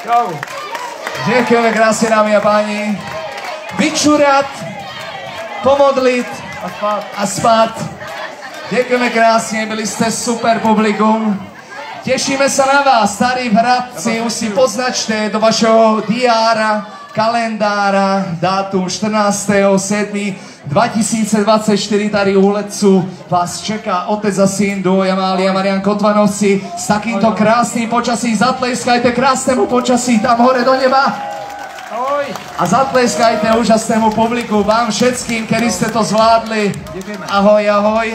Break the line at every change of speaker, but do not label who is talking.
Čau. Děkujeme krásně, dámy a páni. Vyčurat, pomodlit a spát. Děkujeme krásně, byli jste super publikum. Těšíme se na vás, tady v Hradci, už si poznačte do vašeho diára, kalendára, dátum 14.7.2024 tady u Letcu vás čeká otec a syn, duo Jamália Marian Kotvanovci s takýmto krásným počasí. Zatleskajte krásnému počasí tam hore do neba. Ahoj. A zatleskajte úžasnému publiku, vám všetkým, kteří jste to zvládli. Ahoj, ahoj.